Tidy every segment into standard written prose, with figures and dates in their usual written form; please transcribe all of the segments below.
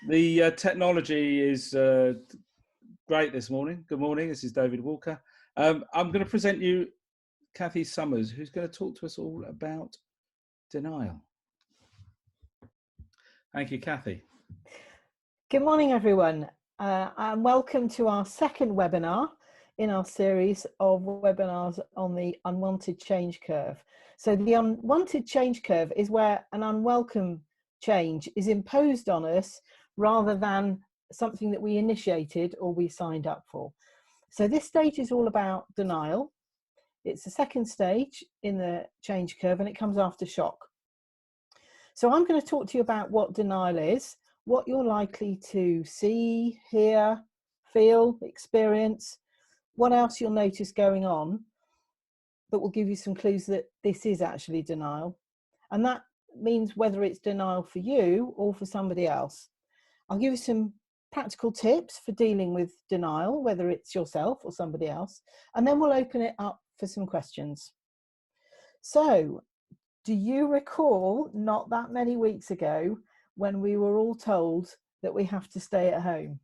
The technology is great this morning. Good morning, this is David Walker. I'm going to present you Cathy Summers, who's going to talk to us all about denial. Thank you, Cathy. Good morning, everyone, and welcome to our second webinar in our series of webinars on the unwanted change curve. So the unwanted change curve is where an unwelcome change is imposed on us rather than something that we initiated or we signed up for. So this stage is all about denial. It's the second stage in the change curve and it comes after shock. So I'm going to talk to you about what denial is, what you're likely to see, hear, feel, experience, what else you'll notice going on that will give you some clues that this is actually denial. And that means whether it's denial for you or for somebody else. I'll give you some practical tips for dealing with denial, whether it's yourself or somebody else, and then we'll open it up for some questions. So, do you recall not that many weeks ago when we were all told that we have to stay at home?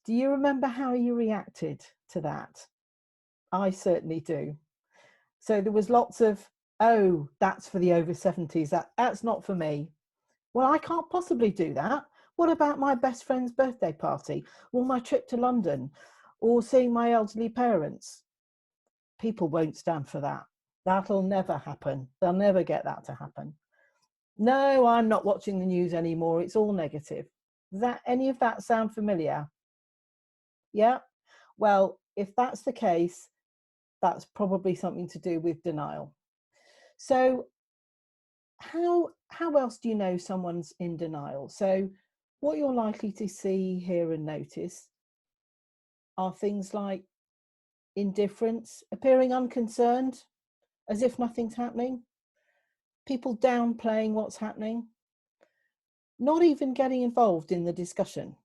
Do you remember how you reacted to that? I certainly do. So there was lots of, oh, that's for the over 70s, that's not for me. Well, I can't possibly do that. What about my best friend's birthday party, or my trip to London, or seeing my elderly parents? People won't stand for that. That'll never happen. They'll never get that to happen. No, I'm not watching the news anymore. It's all negative. Does that, any of that sound familiar? Yeah? Well, if that's the case, that's probably something to do with denial. So how else do you know someone's in denial? So what you're likely to see, hear and notice are things like indifference, appearing unconcerned, as if nothing's happening, people downplaying what's happening, not even getting involved in the discussion.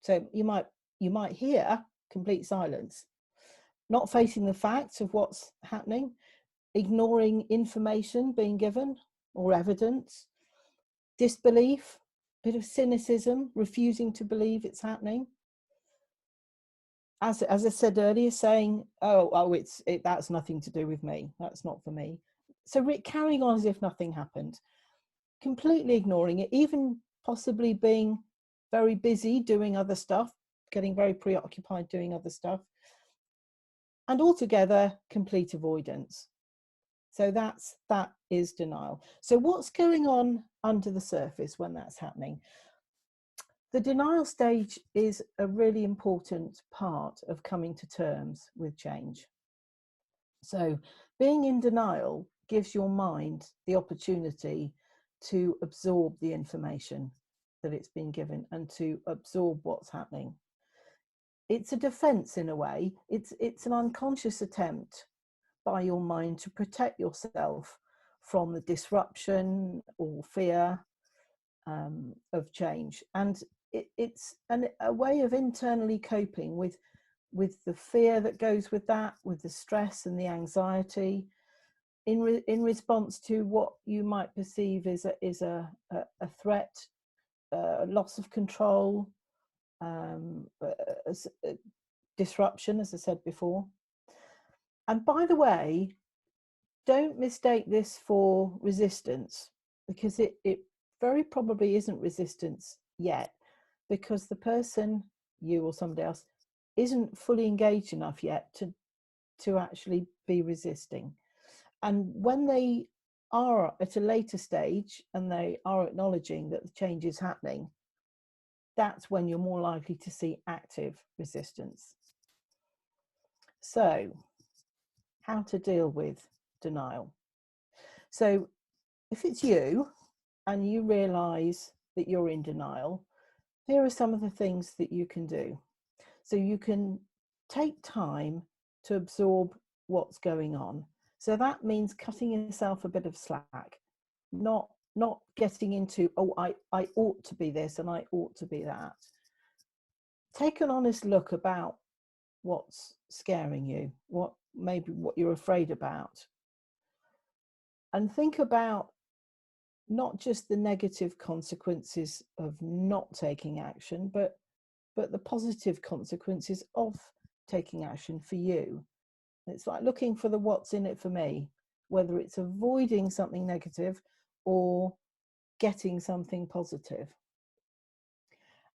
So you might hear complete silence, not facing the facts of what's happening, ignoring information being given or evidence, disbelief, bit of cynicism, refusing to believe it's happening. As I said earlier, saying, that's nothing to do with me, that's not for me. So carrying on as if nothing happened, completely ignoring it, even possibly being very busy doing other stuff, getting very preoccupied doing other stuff, and altogether complete avoidance. So that is denial. So what's going on under the surface when that's happening? The denial stage is a really important part of coming to terms with change. So being in denial gives your mind the opportunity to absorb the information that it's been given and to absorb what's happening. It's a defense in a way. It's an unconscious attempt by your mind to protect yourself from the disruption or fear of change. And it's a way of internally coping with the fear that goes with that, with the stress and the anxiety, in response to what you might perceive is a threat, loss of control, disruption, as I said before. And by the way, don't mistake this for resistance, because it very probably isn't resistance yet, because the person, you or somebody else, isn't fully engaged enough yet to actually be resisting. And when they are at a later stage and they are acknowledging that the change is happening, that's when you're more likely to see active resistance. So, how to deal with denial? So, if it's you and you realise that you're in denial, here are some of the things that you can do. So you can take time to absorb what's going on. So that means cutting yourself a bit of slack, not getting into, oh, I ought to be this and I ought to be that. Take an honest look about what's scaring you, what you're afraid about. And think about not just the negative consequences of not taking action, but the positive consequences of taking action for you. It's like looking for the what's in it for me, whether it's avoiding something negative or getting something positive.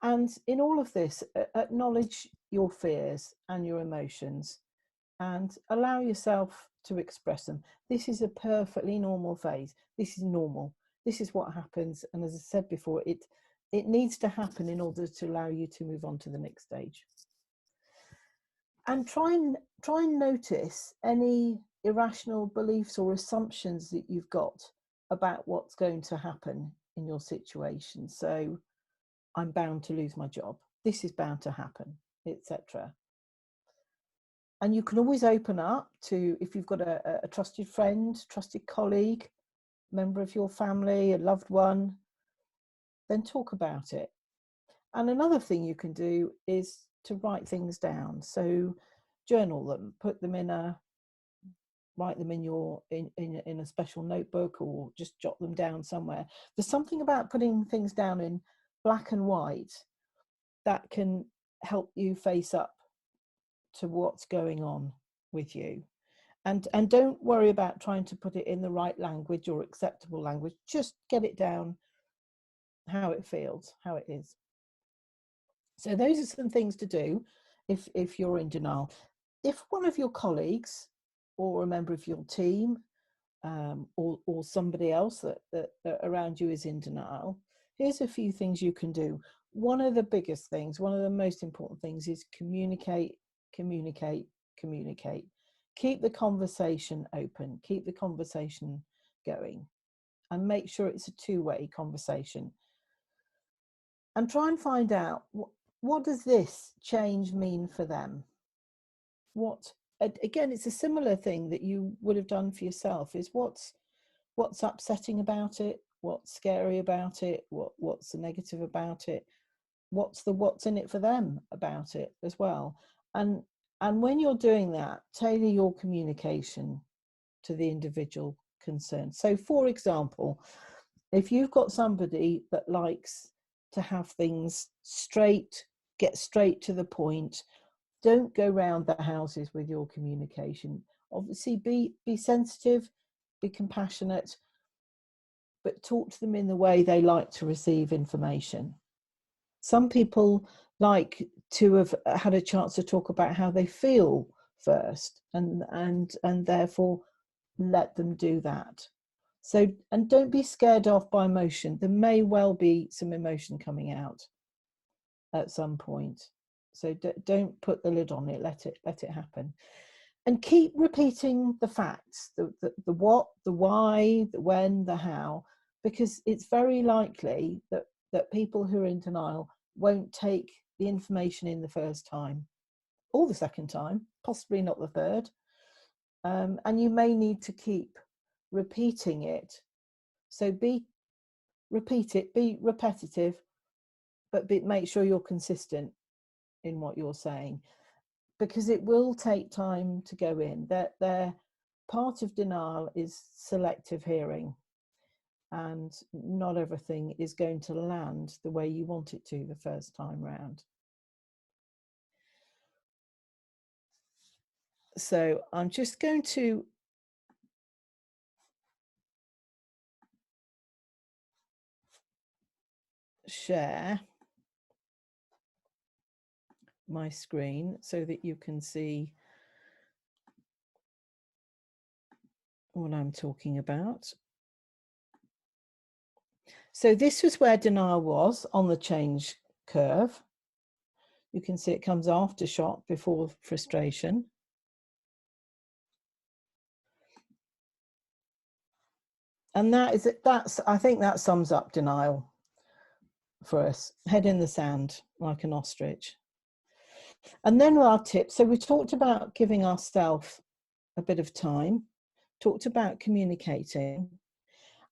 And in all of this, acknowledge your fears and your emotions and allow yourself to express them. This is a perfectly normal phase. This is normal. This is what happens. And as I said before, it needs to happen in order to allow you to move on to the next stage. And try and notice any irrational beliefs or assumptions that you've got about what's going to happen in your situation. So, I'm bound to lose my job. This is bound to happen, etc. And you can always open up to, if you've got a trusted friend, trusted colleague, member of your family, a loved one, then talk about it. And another thing you can do is to write things down. So journal them, write them in a special notebook, or just jot them down somewhere. There's something about putting things down in black and white that can help you face up to what's going on with you. And don't worry about trying to put it in the right language or acceptable language. Just get it down how it feels, how it is. So those are some things to do if you're in denial. If one of your colleagues or a member of your team or somebody else that around you is in denial, here's a few things you can do. One of the biggest things, one of the most important things is communicate, communicate, communicate. Keep the conversation open, keep the conversation going, and make sure it's a two-way conversation. And try and find out, what does this change mean for them? Again, it's a similar thing that you would have done for yourself, is what's upsetting about it, what's scary about it, what's the negative about it, what's in it for them about it as well. And when you're doing that, tailor your communication to the individual concerned. So for example, if you've got somebody that likes to have things straight, get straight to the point, don't go round the houses with your communication. Obviously be sensitive, be compassionate, but talk to them in the way they like to receive information. Some people like to have had a chance to talk about how they feel first, and therefore let them do that. So, and don't be scared off by emotion. There may well be some emotion coming out at some point. So don't put the lid on it, let it happen. And keep repeating the facts, the what, the why, the when, the how, because it's very likely that people who are in denial won't take the information in the first time or the second time, possibly not the third. And you may need to keep repeating it. So repeat it, be repetitive, but make sure you're consistent in what you're saying, because it will take time to go in. That part of denial is selective hearing, and not everything is going to land the way you want it to the first time round. So I'm just going to share my screen so that you can see what I'm talking about. So this was where denial was on the change curve. You can see it comes after shock, before frustration. And I think that sums up denial for us. Head in the sand like an ostrich. And then our tips. So we talked about giving ourselves a bit of time, talked about communicating.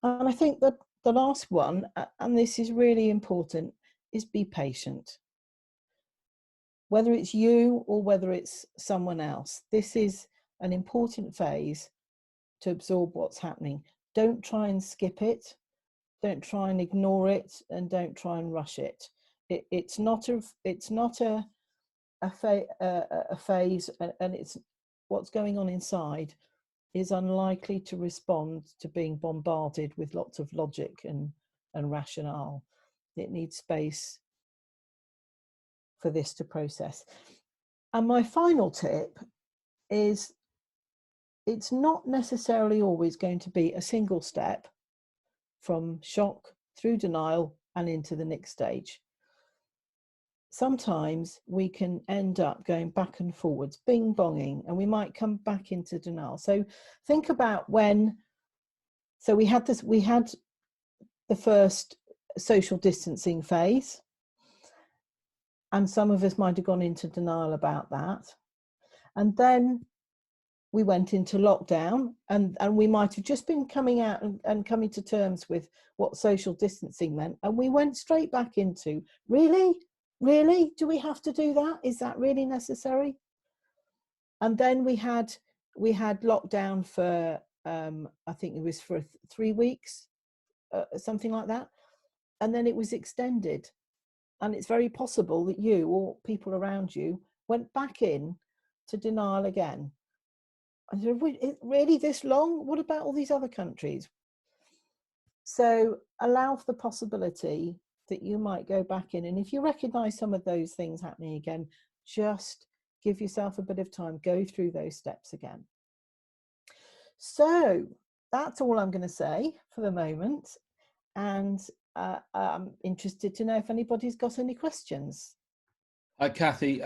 And I think that the last one, and this is really important, is be patient. Whether it's you or whether it's someone else, this is an important phase to absorb what's happening. Don't try and skip it. don't try and ignore it, and don't try and rush it. It's not a phase, and it's what's going on inside is unlikely to respond to being bombarded with lots of logic and rationale. It needs space for this to process. And my final tip is, it's not necessarily always going to be a single step from shock through denial and into the next stage. Sometimes we can end up going back and forwards, bing bonging, and we might come back into denial. So think about when, so we had the first social distancing phase, and some of us might have gone into denial about that. And then we went into lockdown, and we might have just been coming out and coming to terms with what social distancing meant. And we went straight back into, really? Do we have to do that? Is that really necessary? And then we had lockdown for, I think it was for 3 weeks, something like that. And then it was extended. And it's very possible that you or people around you went back in to denial again. I said, really this long? What about all these other countries? So allow for the possibility that you might go back in. And if you recognize some of those things happening again, just give yourself a bit of time, go through those steps again. So that's all I'm going to say for the moment. And I'm interested to know if anybody's got any questions. Hi, Cathy.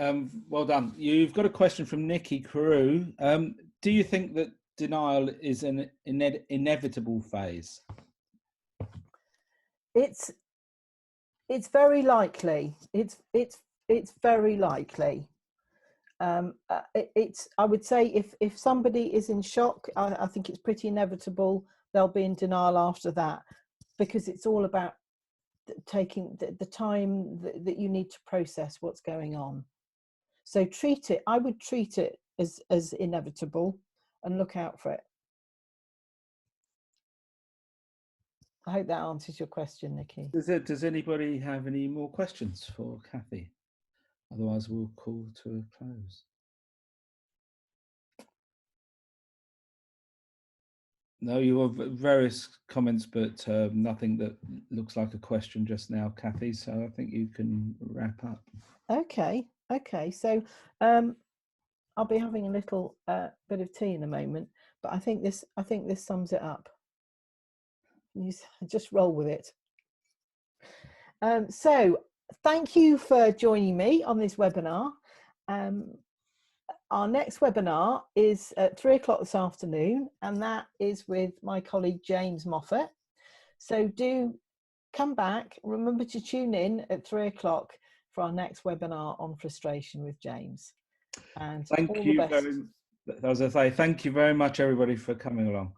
Well done. You've got a question from Nikki Carew. Do you think that denial is an inevitable phase? It's very likely. It's very likely. I would say if somebody is in shock, I think it's pretty inevitable they'll be in denial after that, because it's all about taking the time that you need to process what's going on. So I would treat it as inevitable and look out for it. I hope that answers your question, Nikki. Does anybody have any more questions for Cathy? Otherwise, we'll call to a close. No, you have various comments, but nothing that looks like a question just now, Cathy. So I think you can wrap up. Okay. So I'll be having a little bit of tea in a moment, but I think this sums it up. You just roll with it. So thank you for joining me on this webinar. Our next webinar is at 3 o'clock this afternoon, and that is with my colleague James Moffat. So do come back. Remember to tune in at 3 o'clock for our next webinar on frustration with James. And thank all you the best. as I say, thank you very much, everybody, for coming along.